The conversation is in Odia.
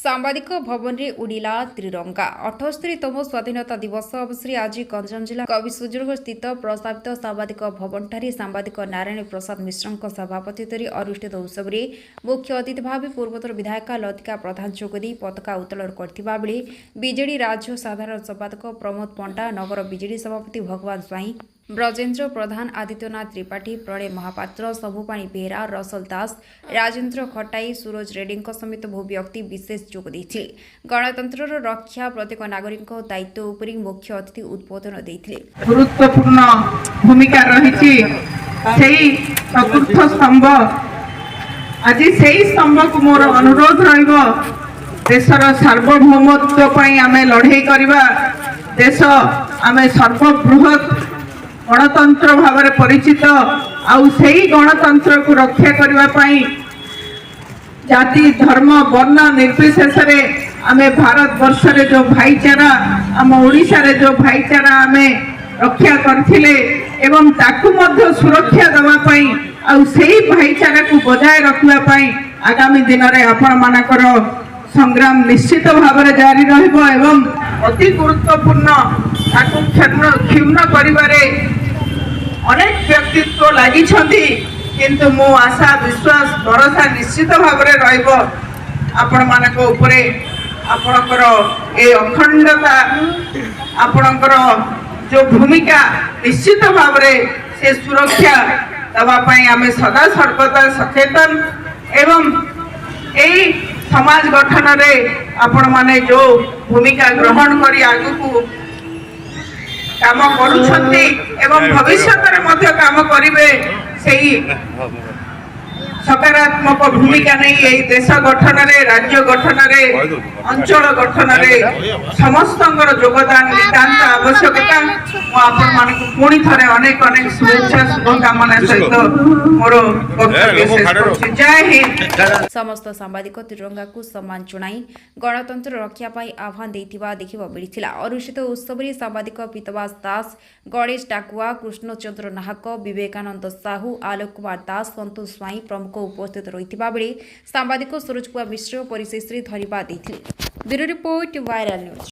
ସାମ୍ବାଦିକ ଭବନରେ ଉଡ଼ିଲା ତ୍ରିରଙ୍ଗା। 78ତମ ସ୍ୱାଧୀନତା ଦିବସ ଅବସରରେ ଆଜି ଗଞ୍ଜାମ ଜିଲ୍ଲା କବିସୁଜୁର୍ଗ ସ୍ଥିତ ପ୍ରସ୍ତାବିତ ସାମ୍ବାଦିକ ଭବନଠାରେ ସାମ୍ବାଦିକ ନାରାୟଣ ପ୍ରସାଦ ମିଶ୍ରଙ୍କ ସଭାପତିତ୍ୱରେ ଅନୁଷ୍ଠିତ ଉତ୍ସବରେ ମୁଖ୍ୟ ଅତିଥି ଭାବେ ପୂର୍ବତନ ବିଧାୟିକା ଲତିକା ପ୍ରଧାନ ଯୋଗଦେଇ ପତାକା ଉତ୍ତୋଳନ କରିଥିବା ବେଳେ ବିଜେଡି ରାଜ୍ୟ ସାଧାରଣ ସମ୍ପାଦକ ପ୍ରମୋଦ ପଣ୍ଡା, ନଗର ବିଜେଡି ସଭାପତି ଭଗବାନ ସ୍ୱାଇଁ, ବ୍ରଜେନ୍ଦ୍ର ପ୍ରଧାନ, ଆଦିତ୍ୟନାଥ ତ୍ରିପାଠୀ, ପ୍ରଣୟ ମହାପାତ୍ର, ଶମ୍ଭୁପାଣି ବେହେରା, ରସଲ ଦାସ, ରାଜେନ୍ଦ୍ର ଖଟାଇ, ସୁରଜ ରେଡ୍ଡୀଙ୍କ ସମେତ ବହୁ ବ୍ୟକ୍ତି ବିଶେଷ ଯୋଗ ଦେଇଥିଲେ। ଗଣତନ୍ତ୍ରର ରକ୍ଷା ପ୍ରତ୍ୟେକ ନାଗରିକଙ୍କ ଦାୟିତ୍ୱ ଉପରେ ମୁଖ୍ୟ ଅତିଥି ଉଦ୍ବୋଧନ ଦେଇଥିଲେ। ଗୁରୁତ୍ୱପୂର୍ଣ୍ଣ ଭୂମିକା ରହିଛି ସେହି ଚତୁର୍ଥ ସ୍ତମ୍ଭ। ଆଜି ସେହି ସ୍ତମ୍ଭକୁ ମୋର ଅନୁରୋଧ ରହିବ, ଦେଶର ସାର୍ବଭୌମତ୍ୱ ପାଇଁ ଆମେ ଲଢ଼େଇ କରିବା। ଦେଶ ଆମେ ସର୍ବବୃହତ୍ ଗଣତନ୍ତ୍ର ଭାବରେ ପରିଚିତ, ଆଉ ସେହି ଗଣତନ୍ତ୍ରକୁ ରକ୍ଷା କରିବା ପାଇଁ ଜାତି, ଧର୍ମ, ବର୍ଣ୍ଣ ନିର୍ବିଶେଷରେ ଆମେ ଭାରତବର୍ଷରେ ଯେଉଁ ଭାଇଚାରା, ଆମ ଓଡ଼ିଶାରେ ଯେଉଁ ଭାଇଚାରା ଆମେ ରକ୍ଷା କରିଥିଲେ ଏବଂ ତାକୁ ମଧ୍ୟ ସୁରକ୍ଷା ଦେବା ପାଇଁ ଆଉ ସେହି ଭାଇଚାରାକୁ ବଜାୟ ରଖିବା ପାଇଁ ଆଗାମୀ ଦିନରେ ଆପଣମାନଙ୍କର ସଂଗ୍ରାମ ନିଶ୍ଚିତ ଭାବରେ ଜାରି ରହିବ ଏବଂ ଅତି ଗୁରୁତ୍ୱପୂର୍ଣ୍ଣ ତାକୁ କ୍ଷୁଣ୍ଣ କରିବାରେ ଅନେକ ବ୍ୟକ୍ତିତ୍ୱ ଲାଗିଛନ୍ତି, କିନ୍ତୁ ମୁଁ ଆଶା, ବିଶ୍ୱାସ, ଭରସା ନିଶ୍ଚିତ ଭାବରେ ରହିବ ଆପଣମାନଙ୍କ ଉପରେ। ଆପଣଙ୍କର ଏ ଅଖଣ୍ଡତା, ଆପଣଙ୍କର ଯେଉଁ ଭୂମିକା ନିଶ୍ଚିତ ଭାବରେ ସେ ସୁରକ୍ଷା ଦେବା ପାଇଁ ଆମେ ସଦା ସର୍ବଦା ସଚେତନ ଏବଂ ଏହି ସମାଜ ଗଠନରେ ଆପଣମାନେ ଯେଉଁ ଭୂମିକା ଗ୍ରହଣ କରି ଆଗକୁ କାମ କରୁଛନ୍ତି ଏବଂ ଭବିଷ୍ୟତରେ ମଧ୍ୟ କାମ କରିବେ, ସେହି ସକାରାତ୍ମକ ଭୂମିକା ନେଇ ଏହି ଦେଶ ଗଠନରେ, ରାଜ୍ୟ ଗଠନରେ, ଅଞ୍ଚଳ ଗଠନରେ ସମସ୍ତଙ୍କର ଯୋଗଦାନ ନିତାନ୍ତ ଆବଶ୍ୟକତା। ମୁଁ ଆପଣମାନଙ୍କୁ ପୁଣି ଥରେ ଅନେକ ଅନେକ ଶୁଭେଚ୍ଛା, ଶୁଭକାମନା ସହିତ ମୋର ବକ୍ତବ୍ୟ ଶେଷ କରୁଛି। ଜୟ ହିନ୍ଦ। ସମସ୍ତ ସାମ୍ବାଦିକ ତ୍ରିରଙ୍ଗାକୁ ସମ୍ମାନ ଜଣାଇ ଗଣତନ୍ତ୍ର ରକ୍ଷା ପାଇଁ ଆହ୍ୱାନ ଦେଇଥିବା ଦେଖିବାକୁ ମିଳିଥିଲା। ଅନୁଷ୍ଠିତ ଉତ୍ସବରେ ସାମ୍ବାଦିକ ପୀତବାସ ଦାସ, ଗଣେଶ ଡାକୁଆ, କୃଷ୍ଣଚନ୍ଦ୍ର ନାହକ, ବିବେକାନନ୍ଦ ସାହୁ, ଆଲୋକ କୁମାର ଦାସ, ସନ୍ତୋଷ ସ୍ୱାଇଁ ପ୍ରମୁଖ ଉପସ୍ଥିତ ରହିଥିବା ବେଳେ ସାମ୍ବାଦିକ ସୁରଜ କୁମାର ମିଶ୍ର ପରିଶେଷରେ ଧନ୍ୟବାଦ ଦେଇଥିଲେ। Bureau report, viral news.